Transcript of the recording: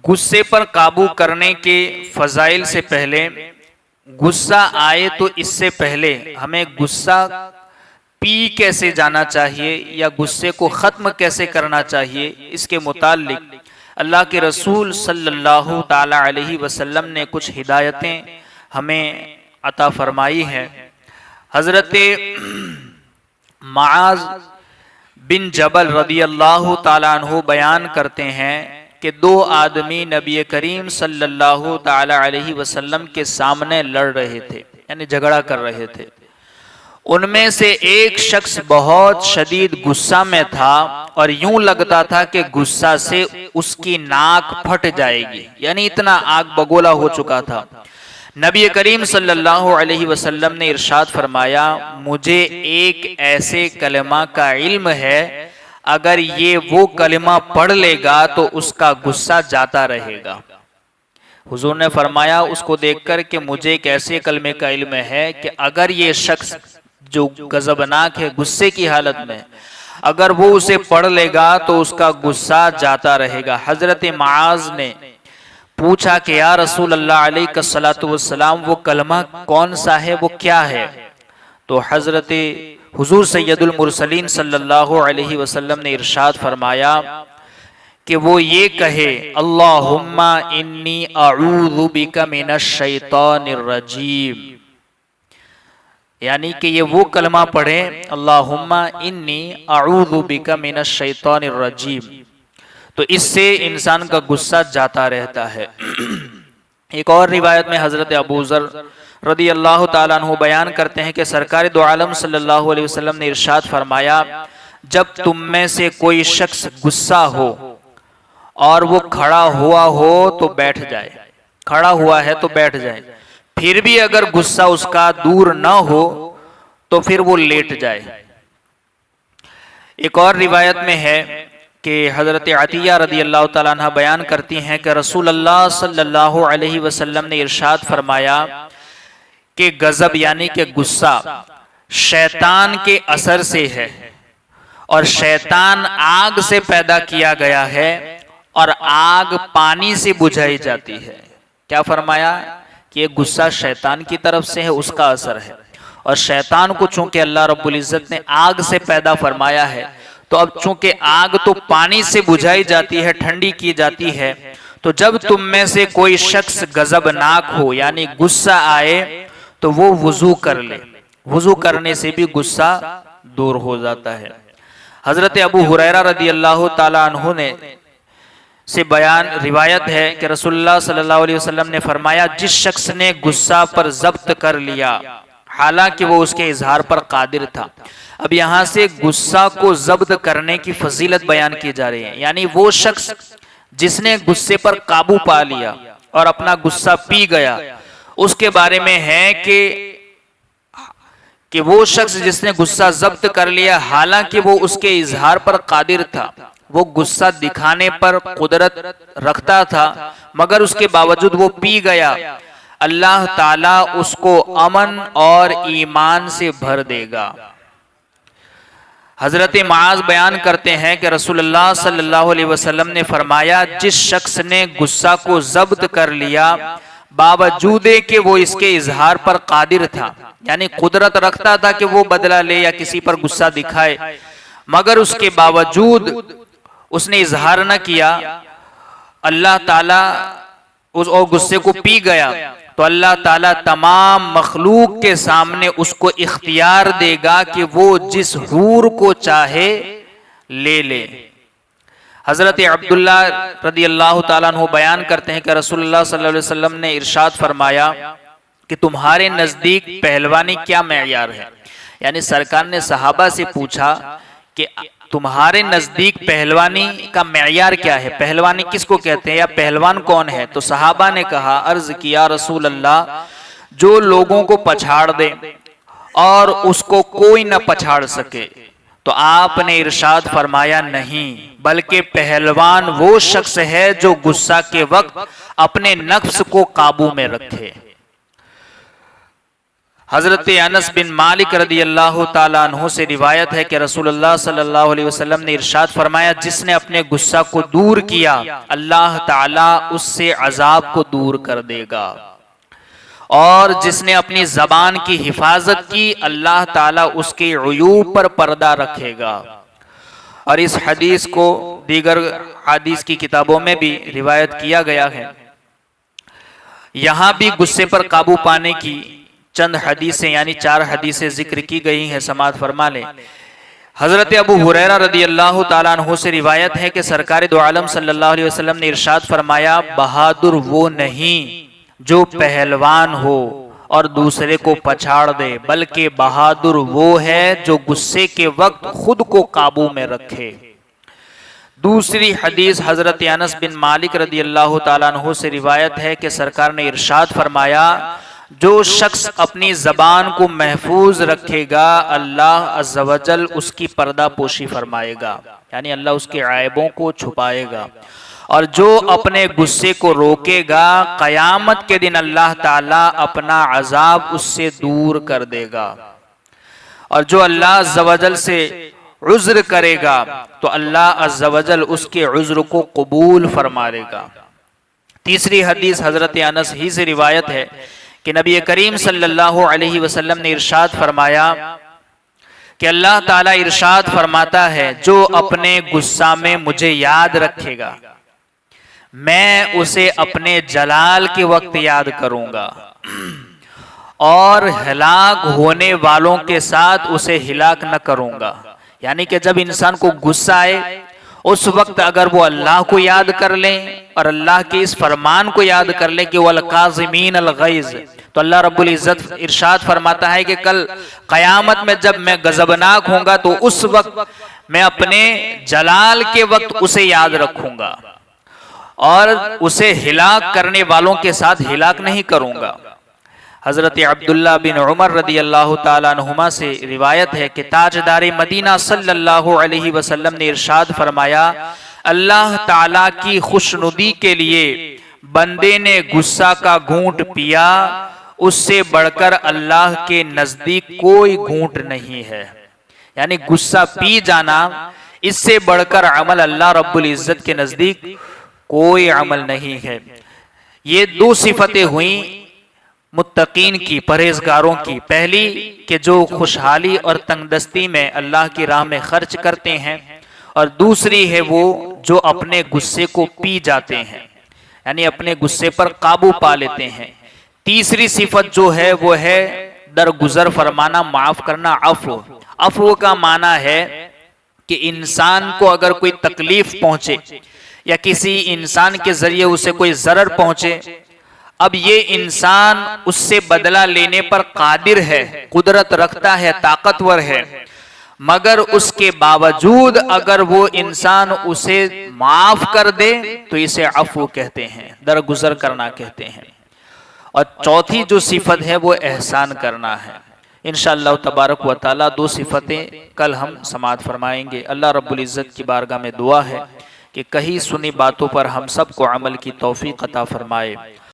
غصے پر قابو کرنے کے فضائل سے پہلے غصہ آئے تو اس سے پہلے ہمیں غصہ پی کیسے جانا چاہیے یا غصے کو ختم کیسے کرنا چاہیے، اس کے متعلق اللہ کے رسول صلی اللہ تعالی علیہ وسلم نے کچھ ہدایتیں ہمیں عطا فرمائی ہیں۔ حضرت معاذ بن جبل رضی اللہ تعالیٰ عنہ بیان کرتے ہیں کہ دو آدمی نبی کریم صلی اللہ تعالی علیہ وسلم کے سامنے لڑ رہے تھے، یعنی جھگڑا کر رہے تھے۔ ان میں سے ایک شخص بہت شدید غصہ میں تھا اور یوں لگتا تھا کہ غصہ سے اس کی ناک پھٹ جائے گی، یعنی اتنا آگ بگولا ہو چکا تھا۔ نبی کریم صلی اللہ علیہ وسلم نے ارشاد فرمایا، مجھے ایک ایسے کلمہ کا علم ہے، اگر یہ وہ کلمہ پڑھ لے گا تو اس کا غصہ جاتا رہے گا۔ حضور نے فرمایا اس کو دیکھ کر کہ مجھے ایک ایسے کلمے کا علم ہے کہ اگر یہ شخص جو غضبناک ہے، غصے کی حالت میں، اگر وہ اسے پڑھ لے گا تو اس کا غصہ جاتا رہے گا۔ حضرت معاذ نے پوچھا کہ یا رسول اللہ علیہ الصلوۃ والسلام، وہ کلمہ کون سا ہے، وہ کیا ہے؟ تو حضرت حضور سید المرسلین صلی اللہ علیہ وسلم نے ارشاد فرمایا کہ وہ یہ کہے، اللہم انی اعوذ بک من الشیطان الرجیم، یعنی کہ یہ وہ کلمہ پڑھیں، اللہم انی اعوذ بک من الشیطان الرجیم، تو اس سے انسان کا غصہ جاتا رہتا ہے۔ ایک اور روایت میں حضرت ابو ذر رضی اللہ تعالیٰ عنہ بیان کرتے ہیں کہ سرکار دو عالم صلی اللہ علیہ وسلم نے ارشاد فرمایا، جب تم میں سے کوئی شخص غصہ ہو اور وہ کھڑا ہوا ہو تو بیٹھ جائے، کھڑا ہوا ہے تو بیٹھ جائے، پھر بھی اگر غصہ اس کا دور نہ ہو تو پھر وہ لیٹ جائے۔ ایک اور روایت میں ہے کہ حضرت عطیہ رضی اللہ تعالیٰ عنہ بیان کرتی ہیں کہ رسول اللہ صلی اللہ علیہ وسلم نے ارشاد فرمایا کہ غضب یعنی کہ غصہ شیطان کے اثر سے ہے، اور شیطان آگ سے پیدا کیا گیا ہے اور آگ پانی سے بجھائی جاتی ہے۔ کیا فرمایا کہ یہ غصہ شیطان کی طرف سے ہے، اس کا اثر ہے، اور شیطان کو چونکہ اللہ رب العزت نے آگ سے پیدا فرمایا ہے، تو اب چونکہ آگ تو پانی سے بجھائی جاتی ہے، ٹھنڈی کی جاتی ہے، تو جب تم میں سے کوئی شخص غضبناک ہو یعنی غصہ آئے تو وہ وضو کر لے، وضو کرنے سے بھی غصہ دور ہو جاتا ہے۔ حضرت ابو ہریرہ رضی اللہ تعالیٰ عنہ نے سے بیان روایت ہے کہ رسول اللہ صلی اللہ علیہ وسلم نے فرمایا، جس شخص نے غصہ پر ضبط کر لیا حالانکہ وہ اس کے اظہار پر قادر تھا۔ اب یہاں سے غصہ کو ضبط کرنے کی فضیلت بیان کی جا رہی ہے، یعنی وہ شخص جس نے غصے پر قابو پا لیا اور اپنا غصہ پی گیا، اس کے بارے میں ہے کہ وہ شخص جس نے غصہ ضبط کر لیا حالانکہ وہ اس کے اظہار پر قادر تھا، وہ غصہ دکھانے پر قدرت رکھتا تھا مگر اس کے باوجود وہ پی گیا، اللہ تعالیٰ اس کو امن اور ایمان سے بھر دے گا۔ حضرت معاذ بیان کرتے ہیں کہ رسول اللہ صلی اللہ علیہ وسلم نے فرمایا، جس شخص نے غصہ کو ضبط کر لیا باوجود کہ وہ اس کے اظہار پر قادر تھا، یعنی قدرت رکھتا تھا کہ وہ بدلہ لے یا کسی پر غصہ دکھائے، مگر اس کے باوجود اس نے اظہار نہ کیا، اللہ تعالیٰ اس اور غصے کو پی گیا، تو اللہ تعالیٰ تمام مخلوق کے سامنے اس کو اختیار دے گا کہ وہ جس حور کو چاہے لے لے۔ حضرت عبداللہ رضی اللہ تعالیٰ عنہ بیان کرتے ہیں کہ رسول اللہ صلی اللہ علیہ وسلم نے ارشاد فرمایا کہ تمہارے نزدیک پہلوانی کیا معیار ہے، یعنی سرکار نے صحابہ سے پوچھا کہ تمہارے نزدیک پہلوانی کا معیار کیا ہے، پہلوانی کس کو کہتے ہیں یا پہلوان کون ہے؟ تو صحابہ نے کہا، عرض کیا رسول اللہ، جو لوگوں کو پچھاڑ دے اور اس کو کوئی نہ پچھاڑ سکے۔ تو آپ نے ارشاد فرمایا، نہیں بلکہ پہلوان وہ شخص ہے جو غصہ کے وقت اپنے نفس کو قابو میں رکھے۔ حضرت انس بن مالک رضی اللہ تعالیٰ عنہ سے روایت ہے کہ رسول اللہ صلی اللہ علیہ وسلم نے ارشاد فرمایا، جس نے اپنے غصہ کو دور کیا اللہ تعالیٰ اس سے عذاب کو دور کر دے گا، اور جس نے اپنی زبان کی حفاظت کی اللہ تعالیٰ اس کے عیوب پر پردہ رکھے گا۔ اور اس حدیث کو دیگر حدیث کی کتابوں میں بھی روایت کیا گیا ہے۔ یہاں بھی غصے پر قابو پانے کی چند حدیثیں یعنی 4 حدیثیں ذکر کی گئی ہیں، سماعت فرما لیں۔ حضرت ابو ہریرہ رضی اللہ تعالیٰ عنہ سے روایت ہے کہ سرکار دو عالم صلی اللہ علیہ وسلم نے ارشاد فرمایا، بہادر وہ نہیں جو پہلوان ہو اور دوسرے کو پچھاڑ دے، بلکہ بہادر وہ ہے جو غصے کے وقت خود کو قابو میں رکھے۔ دوسری حدیث حضرت انس بن مالک رضی اللہ تعالیٰ عنہ سے روایت ہے کہ سرکار نے ارشاد فرمایا، جو شخص اپنی زبان کو محفوظ رکھے گا اللہ عز و جل اس کی پردہ پوشی فرمائے گا، یعنی اللہ اس کے عیبوں کو چھپائے گا، اور جو اپنے غصے کو روکے گا قیامت کے دن اللہ تعالیٰ اپنا عذاب اس سے دور کر دے گا، اور جو اللہ عز و جل سے عذر کرے گا تو اللہ عز و جل اس کے عذر کو قبول فرما لے گا۔ تیسری حدیث حضرت انس ہی سے روایت ہے کہ نبی کریم صلی اللہ علیہ وسلم نے ارشاد فرمایا کہ اللہ تعالیٰ ارشاد فرماتا ہے، جو اپنے غصہ میں مجھے یاد رکھے گا میں اسے اپنے جلال کے وقت یاد کروں گا، اور ہلاک ہونے والوں کے ساتھ اسے ہلاک نہ کروں گا۔ یعنی کہ جب انسان کو غصہ آئے اس وقت اگر وہ اللہ کو یاد کر لیں اور اللہ کے اس فرمان کو یاد کر لیں کہ وَالْقَاظِمِينَ الْغَيْظَ، تو اللہ رب العزت ارشاد فرماتا ہے کہ کل قیامت میں جب میں غضبناک ہوں گا تو اس وقت میں اپنے جلال کے وقت اسے یاد رکھوں گا اور اسے ہلاک کرنے والوں کے ساتھ ہلاک نہیں کروں گا۔ حضرت عبداللہ بن عمر رضی اللہ تعالیٰ عنہما سے روایت ہے کہ تاجدار مدینہ صلی اللہ علیہ وسلم نے ارشاد فرمایا، اللہ تعالیٰ کی خوشنودی کے لیے بندے نے غصہ کا گھونٹ پیا، اس سے بڑھ کر اللہ کے نزدیک کوئی گھونٹ نہیں ہے۔ یعنی غصہ پی جانا اس سے بڑھ کر عمل اللہ رب العزت کے نزدیک کوئی عمل نہیں ہے۔ یہ 2 صفتیں ہوئیں متقین کی، پرہیزگاروں کی۔ پہلی کہ جو خوشحالی اور تنگ دستی میں اللہ کی راہ میں خرچ کرتے ہیں، اور دوسری ہے وہ جو اپنے غصے کو پی جاتے ہیں، یعنی اپنے غصے پر قابو پا لیتے ہیں۔ تیسری صفت جو ہے وہ ہے درگزر فرمانا، معاف کرنا، عفو۔ عفو کا معنی ہے کہ انسان کو اگر کوئی تکلیف پہنچے یا کسی انسان کے ذریعے اسے کوئی ضرر پہنچے، اب یہ انسان اس سے بدلہ لینے پر قادر ہے، قدرت رکھتا ہے، طاقتور ہے، مگر اس کے باوجود اگر وہ انسان اسے معاف کر دے تو اسے عفو کہتے ہیں، درگزر کرنا کہتے ہیں۔ اور چوتھی جو صفت ہے وہ احسان کرنا ہے۔ انشاءاللہ تبارک و تعالی 2 صفتیں کل ہم سماعت فرمائیں گے۔ اللہ رب العزت کی بارگاہ میں دعا ہے کہ کہیں سنی باتوں پر ہم سب کو عمل کی توفیق عطا فرمائے۔